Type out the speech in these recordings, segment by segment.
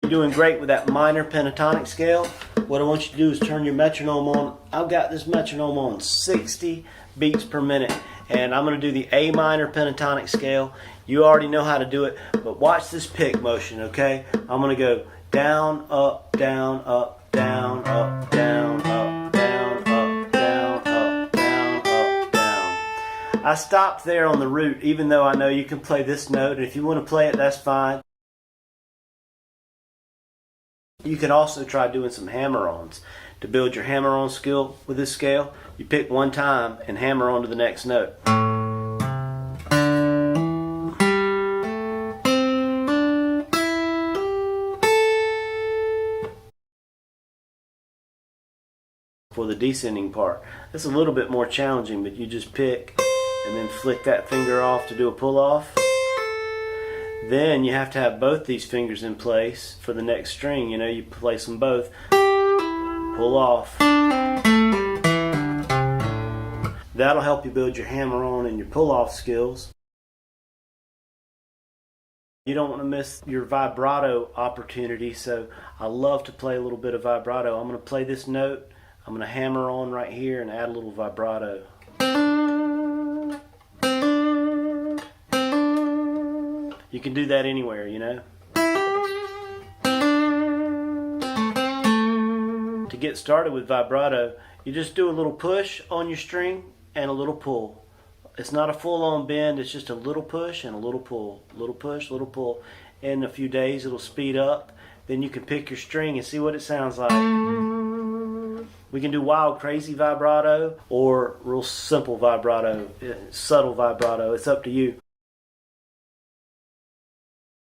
You're doing great with that minor pentatonic scale. What I want you to do is turn your metronome on. I've got this metronome on 60 beats per minute, and I'm going to do the A minor pentatonic scale. You already know how to do it, but watch this pick motion, okay? I'm going to go down, up, down, up, down, up, down, up, down, up, down, up, down, up, down. I stopped there on the root, even though I know you can play this note, and if you want to play it, that's fine. You can also try doing some hammer-ons. To build your hammer-on skill with this scale, you pick one time and hammer on to the next note. For the descending part, it's a little bit more challenging, but you just pick and then flick that finger off to do a pull-off. Then you have to have both these fingers in place for the next string. You know, you place them both, pull off. That'll help you build your hammer-on and your pull-off skills. You don't want to miss your vibrato opportunity, so I love to play a little bit of vibrato. I'm going to play this note, I'm going to hammer on right here and add a little vibrato. You can do that anywhere, you know. To get started with vibrato, you just do a little push on your string and a little pull. It's not a full-on bend, it's just a little push and a little pull. Little push, little pull. In a few days it'll speed up. Then you can pick your string and see what it sounds like. We can do wild, crazy vibrato or real simple vibrato, subtle vibrato. It's up to you.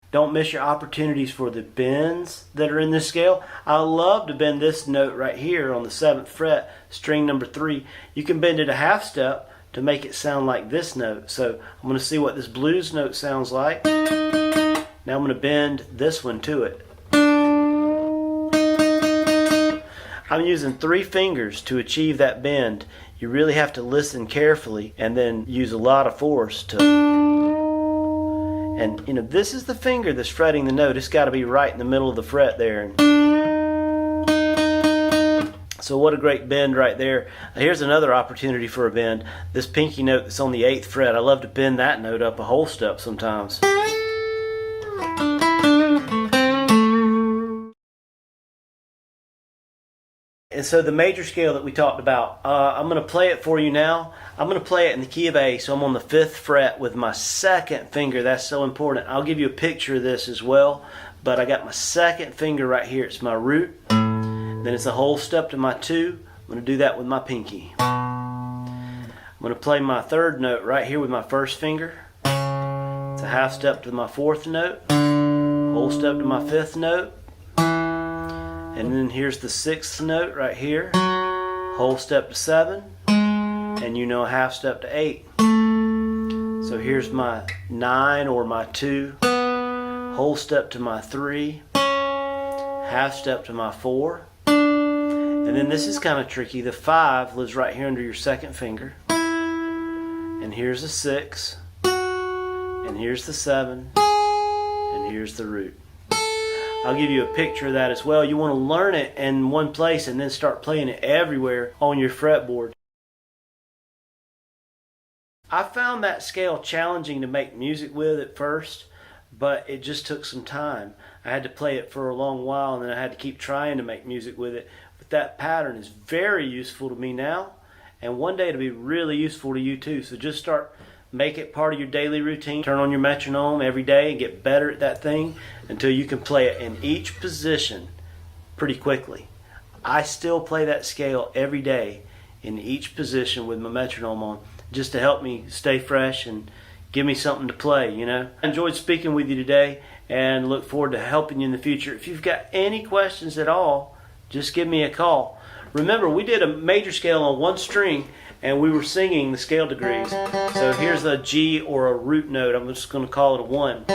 Don't miss your opportunities for the bends that are in this scale. I love to bend this note right here on the 7th fret, string number 3. You can bend it a half step to make it sound like this note. So I'm going to see what this blues note sounds like. Now I'm going to bend this one to it. I'm using 3 fingers to achieve that bend. You really have to listen carefully and then use a lot of force to... And you know, this is the finger that's fretting the note. It's got to be right in the middle of the fret there. So what a great bend right there. Here's another opportunity for a bend. This pinky note that's on the 8th fret. I love to bend that note up a whole step sometimes. And so the major scale that we talked about, I'm going to play it for you now. I'm going to play it in the key of A, so I'm on the 5th fret with my 2nd finger. That's so important. I'll give you a picture of this as well, but I got my 2nd finger right here. It's my root. Then it's a whole step to my 2. I'm going to do that with my pinky. I'm going to play my 3rd note right here with my 1st finger. It's a half step to my 4th note, whole step to my 5th note. And then here's the 6th note right here, whole step to 7, and you know a half step to 8. So here's my 9 or my 2, whole step to my 3, half step to my 4, and then this is kind of tricky. The 5 lives right here under your 2nd finger, and here's the 6, and here's the 7, and here's the root. I'll give you a picture of that as well. You want to learn it in one place and then start playing it everywhere on your fretboard. I found that scale challenging to make music with at first, but it just took some time. I had to play it for a long while and then I had to keep trying to make music with it. But that pattern is very useful to me now, and one day it'll be really useful to you too. So just make it part of your daily routine. Turn on your metronome every day and get better at that thing until you can play it in each position pretty quickly. I still play that scale every day in each position with my metronome on, just to help me stay fresh and give me something to play, you know. I enjoyed speaking with you today and look forward to helping you in the future. If you've got any questions at all, just give me a call. Remember, we did a major scale on one string and we were singing the scale degrees. So here's a G or a root note. I'm just going to call it a 1.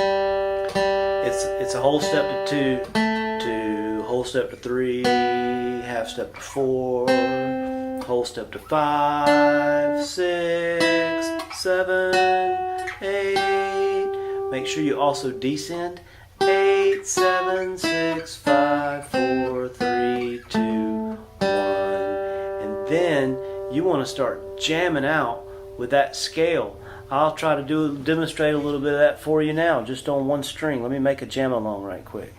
It's a whole step to 2, whole step to 3, half step to 4, whole step to 5, 6, 7, 8. Make sure you also descend. 8, 8, 7, 6, 5, 4, 3, 2, 1. And then you want to start jamming out with that scale. I'll try to demonstrate a little bit of that for you now, just on one string. Let me make a jam along right quick.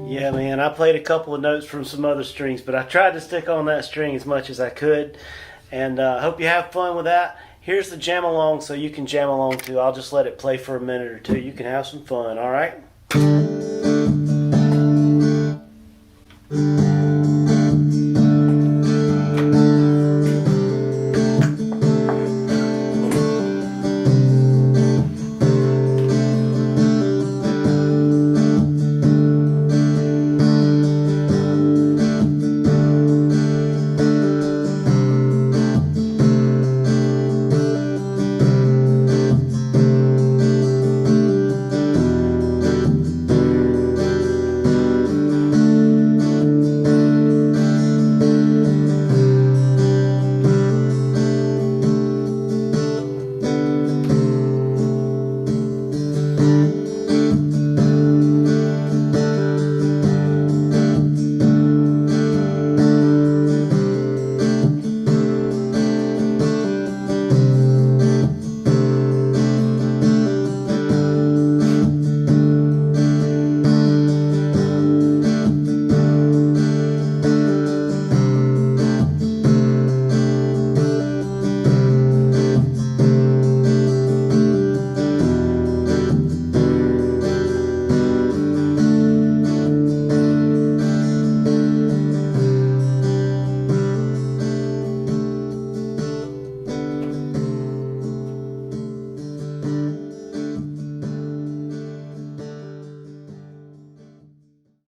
Yeah, man, I played a couple of notes from some other strings, but I tried to stick on that string as much as I could. And I hope you have fun with that. Here's the jam along so you can jam along too. I'll just let it play for a minute or two. You can have some fun, all right?